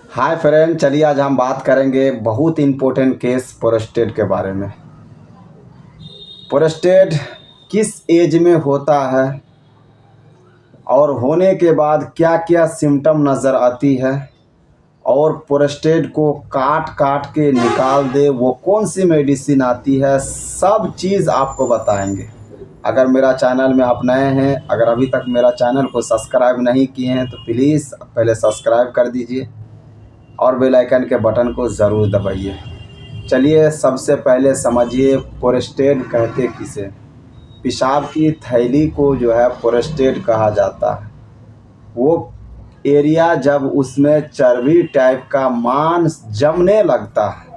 Hi friend, चलिए आज हम बात करेंगे बहुत इम्पोर्टेंट केस प्रोस्टेट के बारे में। प्रोस्टेट किस एज में होता है और होने के बाद क्या क्या सिम्टम नज़र आती है, और प्रोस्टेट को काट काट के निकाल दे वो कौन सी मेडिसिन आती है, सब चीज़ आपको बताएंगे। अगर मेरा चैनल में आप नए हैं, अगर अभी तक मेरा चैनल को सब्सक्राइब नहीं किए हैं तो प्लीज़ पहले सब्सक्राइब कर दीजिए और बेल आइकन के बटन को ज़रूर दबाइए। चलिए सबसे पहले समझिए प्रोस्टेट कहते किसे। पेशाब की थैली को जो है प्रोस्टेट कहा जाता है। वो एरिया जब उसमें चर्बी टाइप का मांस जमने लगता है,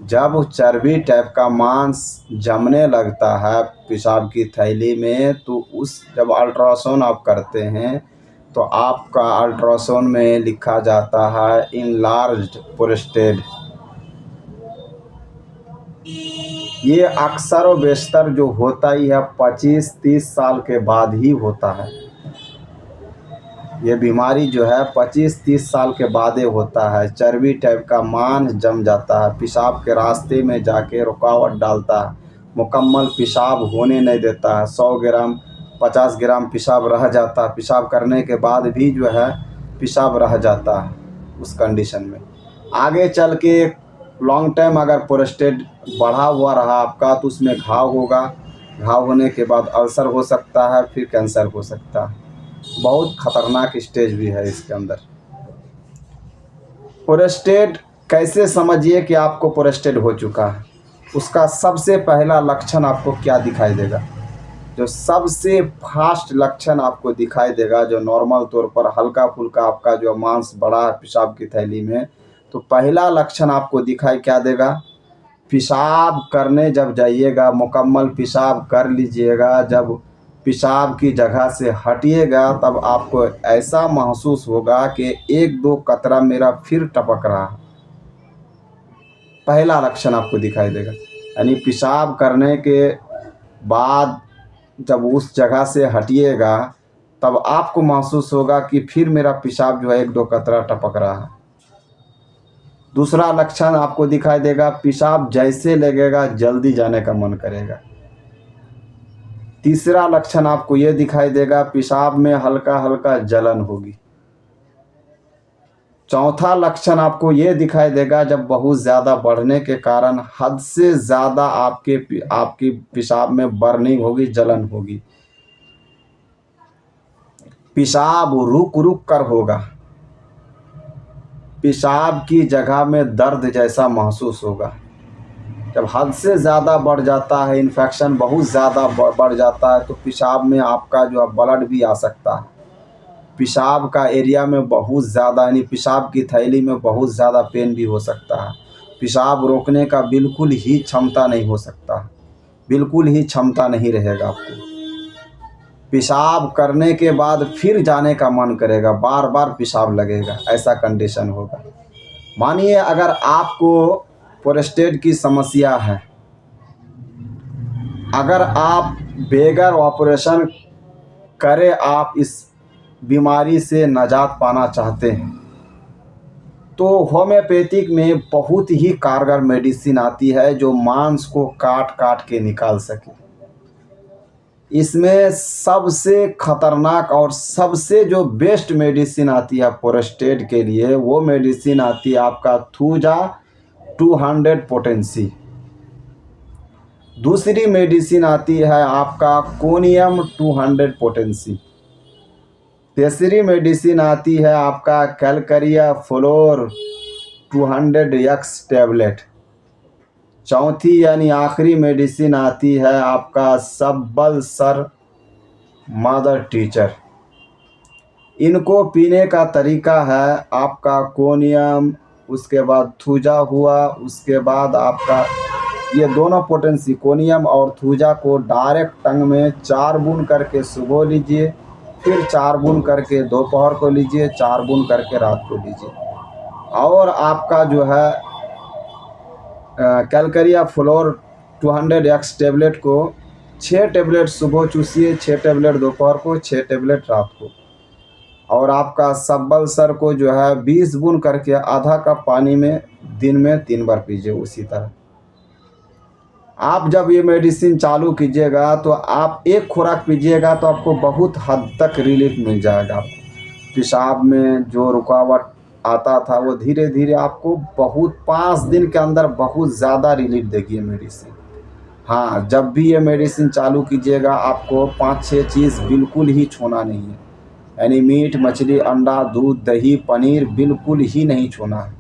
जब चर्बी टाइप का मांस जमने लगता है पेशाब की थैली में, तो उस जब अल्ट्रासाउंड आप करते हैं तो आपका अल्ट्रासाउंड में लिखा जाता है इनलार्ज्ड प्रोस्टेट। ये अक्सर व बेशतर जो होता ही है 25-30 साल के बाद ही होता है। ये बीमारी जो है 25-30 साल के बाद ही होता है। चर्बी टाइप का मांस जम जाता है, पेशाब के रास्ते में जाके रुकावट डालता है, मुकम्मल पेशाब होने नहीं देता है। 100 ग्राम 50 ग्राम पेशाब रह जाता है, पेशाब करने के बाद भी जो है पेशाब रह जाता है उस कंडीशन में। आगे चल के लॉन्ग टाइम अगर प्रोस्टेट बढ़ा हुआ रहा आपका तो उसमें घाव होगा, घाव होने के बाद अल्सर हो सकता है, फिर कैंसर हो सकता है। बहुत खतरनाक स्टेज भी है इसके अंदर। प्रोस्टेट कैसे समझिए कि आपको प्रोस्टेट हो चुका है। उसका सबसे पहला लक्षण आपको क्या दिखाई देगा, जो सबसे फास्ट लक्षण आपको दिखाई देगा, जो नॉर्मल तौर पर हल्का फुल्का आपका जो मांस बड़ा है पेशाब की थैली में, तो पहला लक्षण आपको दिखाई क्या देगा। पेशाब करने जब जाइएगा, मुकम्मल पेशाब कर लीजिएगा, जब पेशाब की जगह से हटिएगा तब आपको ऐसा महसूस होगा कि 1-2 कतरा मेरा फिर टपक रहा है। पहला लक्षण आपको दिखाई देगा, यानी पेशाब करने के बाद जब उस जगह से हटिएगा तब आपको महसूस होगा कि फिर मेरा पेशाब जो है 1-2 कतरा टपक रहा है। दूसरा लक्षण आपको दिखाई देगा, पेशाब जैसे लगेगा जल्दी जाने का मन करेगा। तीसरा लक्षण आपको ये दिखाई देगा, पेशाब में हल्का हल्का जलन होगी। चौथा लक्षण आपको ये दिखाई देगा, जब बहुत ज़्यादा बढ़ने के कारण हद से ज़्यादा आपकी पेशाब में बर्निंग होगी, जलन होगी। पेशाब रुक रुक कर होगा, पेशाब की जगह में दर्द जैसा महसूस होगा। जब हद से ज़्यादा बढ़ जाता है, इन्फेक्शन बहुत ज़्यादा बढ़ जाता है, तो पेशाब में आपका जो है ब्लड भी आ सकता है। पेशाब का एरिया में बहुत ज़्यादा, यानी पेशाब की थैली में बहुत ज़्यादा पेन भी हो सकता है। पेशाब रोकने का बिल्कुल ही क्षमता नहीं हो सकता, बिल्कुल ही क्षमता नहीं रहेगा आपको। पेशाब करने के बाद फिर जाने का मन करेगा, बार बार पेशाब लगेगा, ऐसा कंडीशन होगा। मानिए अगर आपको प्रोस्टेट की समस्या है, अगर आप बेगर ऑपरेशन करे आप इस बीमारी से निजात पाना चाहते हैं, तो होम्योपैथिक में बहुत ही कारगर मेडिसिन आती है जो मांस को काट काट के निकाल सके। इसमें सबसे खतरनाक और सबसे जो बेस्ट मेडिसिन आती है प्रोस्टेट के लिए, वो मेडिसिन आती है आपका थूजा 200 पोटेंसी। दूसरी मेडिसिन आती है आपका कोनियम 200 पोटेंसी। तीसरी मेडिसिन आती है आपका कैलकरिया फ्लोर 200x टैबलेट। चौथी यानी आखिरी मेडिसिन आती है आपका सब्बल सर मदर टीचर। इनको पीने का तरीका है आपका कोनियम, उसके बाद थूजा हुआ, उसके बाद आपका ये दोनों पोटेंसी कोनियम और थूजा को डायरेक्ट टंग में 4 बूंद करके सुबह लीजिए, फिर 4 बूंद करके दोपहर को लीजिए, 4 बूंद करके रात को लीजिए। और आपका जो है कैलकरिया फ्लोर 200x टैबलेट को 6 टैबलेट सुबह चूसिए, 6 टैबलेट दोपहर को, 6 टैबलेट रात को। और आपका सब्बल सर को जो है 20 बूंद करके आधा कप पानी में दिन में 3 बार पीजिए। उसी तरह आप जब ये मेडिसिन चालू कीजिएगा तो आप एक खुराक पीजिएगा तो आपको बहुत हद तक रिलीफ मिल जाएगा। पेशाब में जो रुकावट आता था वो धीरे धीरे आपको बहुत 5 दिन के अंदर बहुत ज़्यादा रिलीफ देगी ये मेडिसिन। हाँ, जब भी ये मेडिसिन चालू कीजिएगा आपको 5-6 चीज़ बिल्कुल ही छूना नहीं है, यानी मीट, मछली, अंडा, दूध, दही, पनीर बिल्कुल ही नहीं छूना है।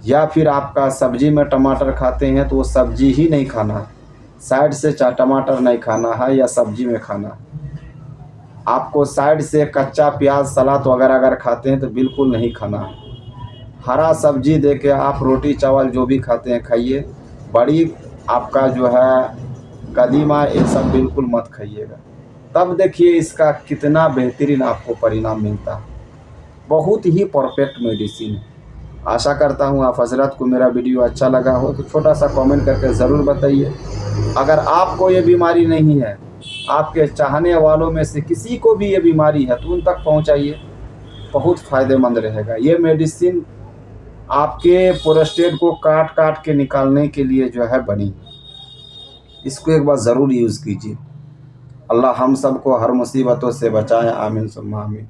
या फिर आपका सब्जी में टमाटर खाते हैं तो वो सब्जी ही नहीं खाना है, साइड से टमाटर नहीं खाना है या सब्जी में खाना है। आपको साइड से कच्चा प्याज, सलाद वगैरह अगर खाते हैं तो बिल्कुल नहीं खाना है। हरा सब्जी दे के आप रोटी चावल जो भी खाते हैं खाइए। बड़ी आपका जो है कदीमा ये सब बिल्कुल मत खाइएगा। तब देखिए इसका कितना बेहतरीन आपको परिणाम मिलता है। बहुत ही परफेक्ट मेडिसिन है। आशा करता हूँ आप हजरत को मेरा वीडियो अच्छा लगा हो तो छोटा सा कमेंट करके ज़रूर बताइए। अगर आपको ये बीमारी नहीं है, आपके चाहने वालों में से किसी को भी ये बीमारी है तो उन तक पहुँचाइए, बहुत फ़ायदेमंद रहेगा। ये मेडिसिन आपके प्रोस्टेट को काट काट के निकालने के लिए जो है बनी। इसको एक बार ज़रूर यूज़ कीजिए। अल्लाह हम सबको हर मुसीबतों से बचाए। आमीन सुम्मा आमीन।